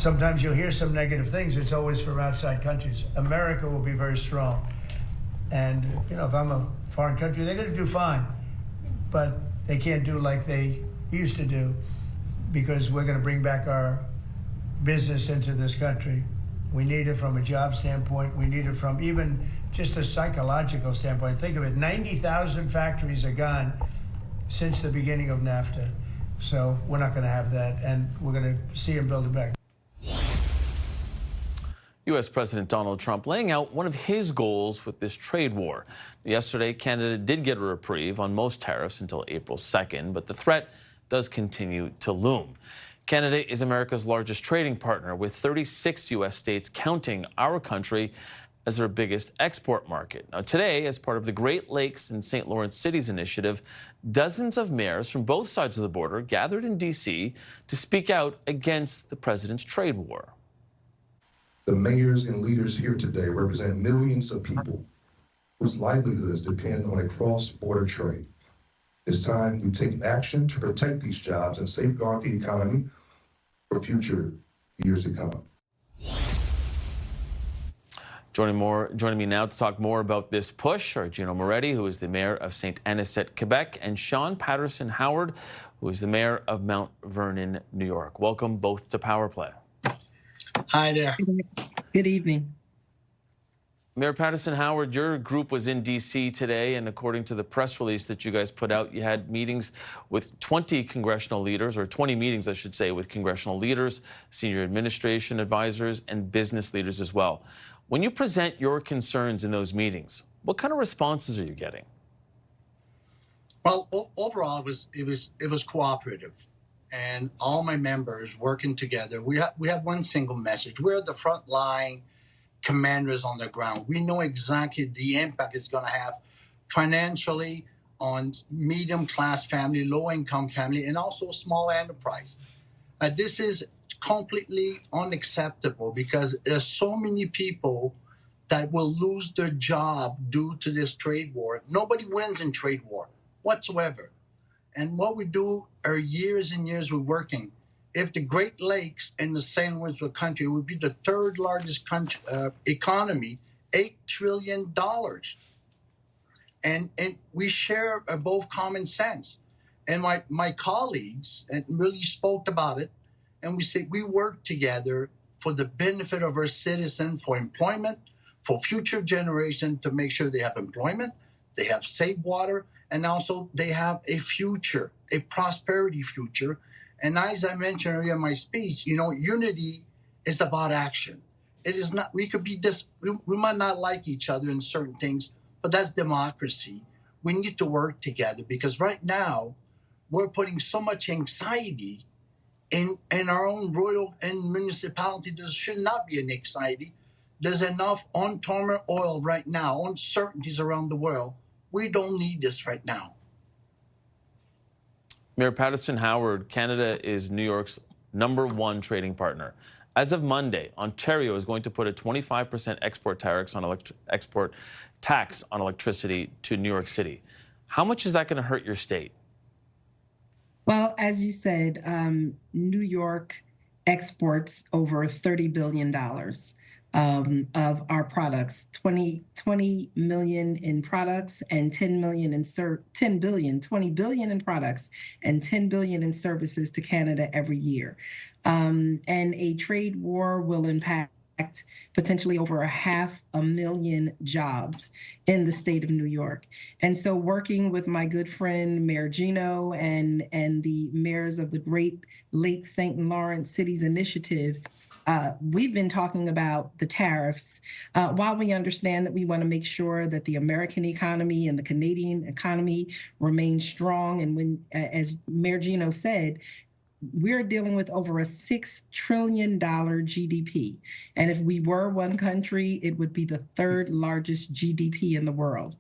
sometimes you'll hear some negative things. It's always from outside countries. America will be very strong. And, you know, if I'm a foreign country, they're going to do fine. But they can't do like they used to do, because we're going to bring back our business into this country. We need it from a job standpoint. We need it from even just a psychological standpoint. Think of it, 90,000 factories are gone since the beginning of NAFTA. So we're not going to have that, and we're going to see them build it back. U.S. President Donald Trump laying out one of his goals with this trade war. Yesterday, Canada did get a reprieve on most tariffs until April 2nd, but the threat does continue to loom. Canada is America's largest trading partner, with 36 U.S. states counting our country as their biggest export market. Now, today, as part of the Great Lakes and St. Lawrence Cities initiative, dozens of mayors from both sides of the border gathered in D.C. to speak out against the president's trade war. The mayors and leaders here today represent millions of people whose livelihoods depend on a cross-border trade. It's time we take action to protect these jobs and safeguard the economy for future years to come. Joining me now to talk more about this push are Gino Moretti, who is the mayor of Saint-Anicet, Quebec, and Shawyn Patterson-Howard, who is the mayor of Mount Vernon, New York. Welcome both to Power Play. Hi there. Good evening. Mayor Patterson-Howard, your group was in D.C. today, and according to the press release that you guys put out, you had meetings with 20 congressional leaders, or 20 meetings, I should say, with congressional leaders, senior administration advisors, and business leaders as well. When you present your concerns in those meetings, what kind of responses are you getting? Well, overall, it was cooperative, and all my members working together. We have one single message. We're the front line commanders on the ground. We know exactly the impact it's going to have financially on medium-class family, low-income family, and also small enterprise. This is completely unacceptable, because there's so many people that will lose their job due to this trade war. Nobody wins in trade war whatsoever. And what we do are years and years we're working. If the Great Lakes and the St. Lawrence country would be the third largest economy, $8 trillion. And we share both common sense. And my colleagues really spoke about it. And we said we work together for the benefit of our citizens, for employment, for future generations, to make sure they have employment, they have safe water, and also they have a future, a prosperity future. And as I mentioned earlier in my speech, you know, unity is about action. It is not, we could be we might not like each other in certain things, but that's democracy. We need to work together, because right now we're putting so much anxiety in our own royal and municipality. There should not be an anxiety. There's enough on turmoil right now, uncertainties around the world. We don't need this right now. Mayor Patterson-Howard, Canada is New York's #1 trading partner. As of Monday, Ontario is going to put a 25% export tax on electricity to New York City. How much is that going to hurt your state? Well, as you said, New York exports over $30 billion of our products, 20 million in products and 10 billion, 20 billion in products and 10 billion in services to Canada every year. And a trade war will impact potentially over 500,000 jobs in the state of New York. And so working with my good friend, Mayor Gino, and the mayors of the Great Lakes St. Lawrence Cities Initiative, we've been talking about the tariffs. While we understand that we want to make sure that the American economy and the Canadian economy remain strong, and when, as Mayor Gino said, we're dealing with over a $6 trillion GDP. And if we were one country, it would be the third largest GDP in the world.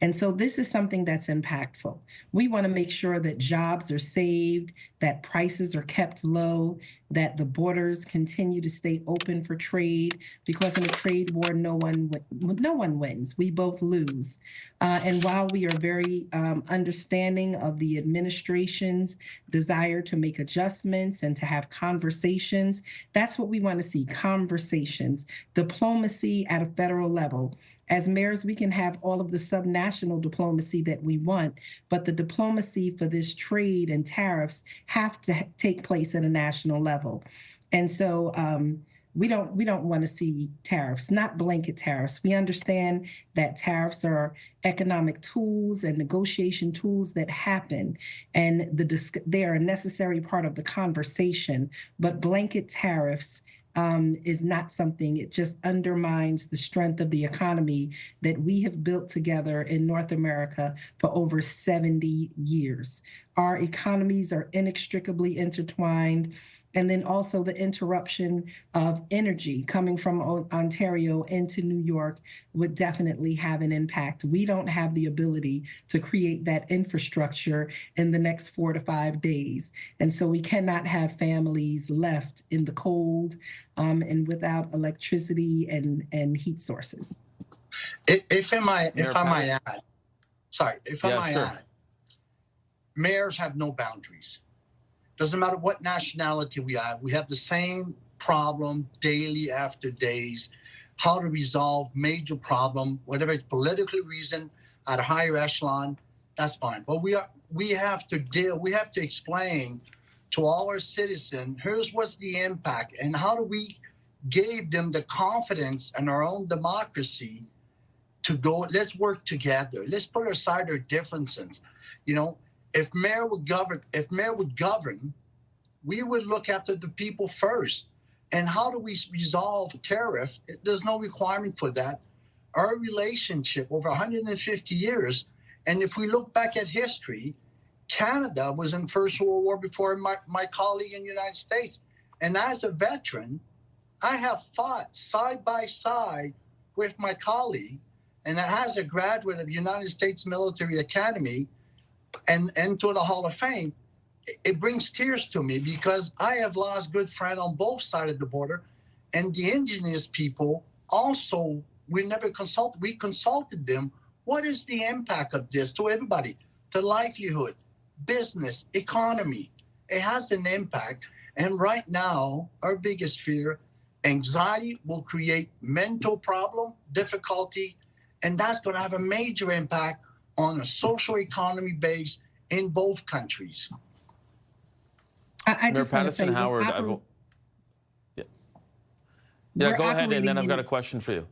And so this is something that's impactful. We want to make sure that jobs are saved, that prices are kept low, that the borders continue to stay open for trade, because in a trade war, no one wins. We both lose. And while we are very understanding of the administration's desire to make adjustments and to have conversations, that's what we want to see: conversations, diplomacy at a federal level. As mayors, we can have all of the subnational diplomacy that we want, but the diplomacy for this trade and tariffs have to take place at a national level. And so we don't want to see tariffs, not blanket tariffs. We understand that tariffs are economic tools and negotiation tools that happen, and they are a necessary part of the conversation. But blanket tariffs is not something. It just undermines the strength of the economy that we have built together in North America for over 70 years. Our economies are inextricably intertwined. And then also the interruption of energy coming from Ontario into New York would definitely have an impact. We don't have the ability to create that infrastructure in the next 4 to 5 days. And so we cannot have families left in the cold and without electricity and heat sources. If I might add, mayors have no boundaries. Doesn't matter what nationality we have the same problem daily after days. How to resolve major problem, whatever it's politically reason at a higher echelon, that's fine. But we have to explain to all our citizens, here's what's the impact, and how do we give them the confidence in our own democracy to go, let's work together. Let's put aside our differences. You know, if mayor would govern, we would look after the people first. And how do we resolve a tariff? There's no requirement for that. Our relationship over 150 years, and if we look back at history, Canada was in First World War before my colleague in the United States. And as a veteran, I have fought side by side with my colleague, and as a graduate of the United States Military Academy, and to the Hall of Fame, it brings tears to me because I have lost good friends on both sides of the border, and the indigenous people also, we consulted them. What is the impact of this to everybody? To livelihood, business, economy. It has an impact. And right now, our biggest fear, anxiety will create mental problem, difficulty, and that's going to have a major impact on a social economy base in both countries. I just want to say, Patterson-Howard, go ahead, and then I've got a question for you.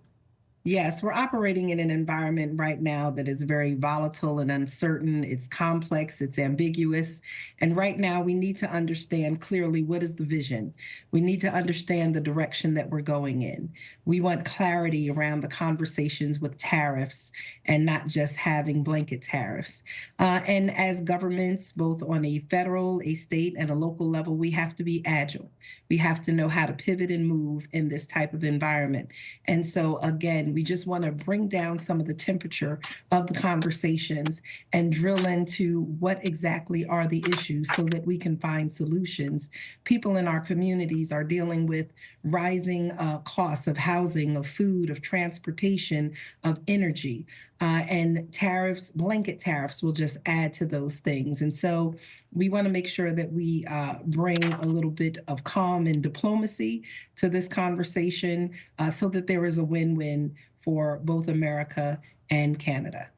Yes, we're operating in an environment right now that is very volatile and uncertain. It's complex, it's ambiguous. And right now we need to understand clearly, what is the vision? We need to understand the direction that we're going in. We want clarity around the conversations with tariffs and not just having blanket tariffs. And as governments, both on a federal, a state, and a local level, we have to be agile. We have to know how to pivot and move in this type of environment. And so again, we just want to bring down some of the temperature of the conversations and drill into what exactly are the issues so that we can find solutions. People in our communities are dealing with rising costs of housing, of food, of transportation, of energy. And tariffs, blanket tariffs, will just add to those things. And so we want to make sure that we bring a little bit of calm and diplomacy to this conversation so that there is a win-win for both America and Canada.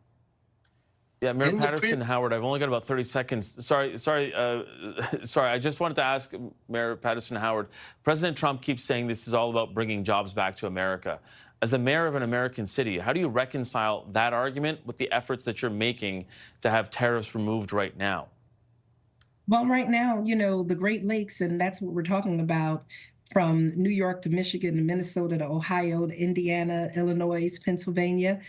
Yeah, Mayor Patterson-Howard, I've only got about 30 seconds. Sorry. I just wanted to ask Mayor Patterson-Howard, President Trump keeps saying this is all about bringing jobs back to America. As the mayor of an American city, how do you reconcile that argument with the efforts that you're making to have tariffs removed right now? Well, right now, you know, the Great Lakes, and that's what we're talking about, from New York to Michigan to Minnesota to Ohio to Indiana, Illinois, Pennsylvania.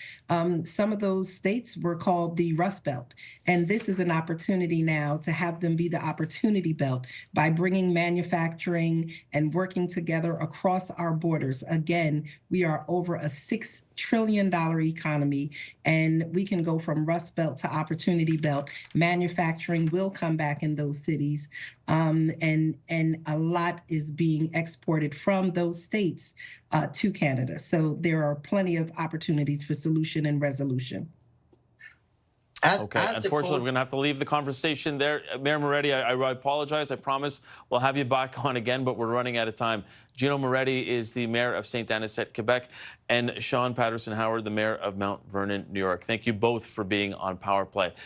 Some of those states were called the Rust Belt. And this is an opportunity now to have them be the Opportunity Belt by bringing manufacturing and working together across our borders. Again, we are over a $6 trillion economy, and we can go from Rust Belt to Opportunity Belt. Manufacturing will come back in those cities, and a lot is being exported from those states to Canada. So there are plenty of opportunities for solution and resolution. Okay, unfortunately, we're going to have to leave the conversation there. Mayor Moretti, I apologize. I promise we'll have you back on again, but we're running out of time. Gino Moretti is the mayor of Saint-Anicet, Quebec, and Shawyn Patterson-Howard, the mayor of Mount Vernon, New York. Thank you both for being on Power Play.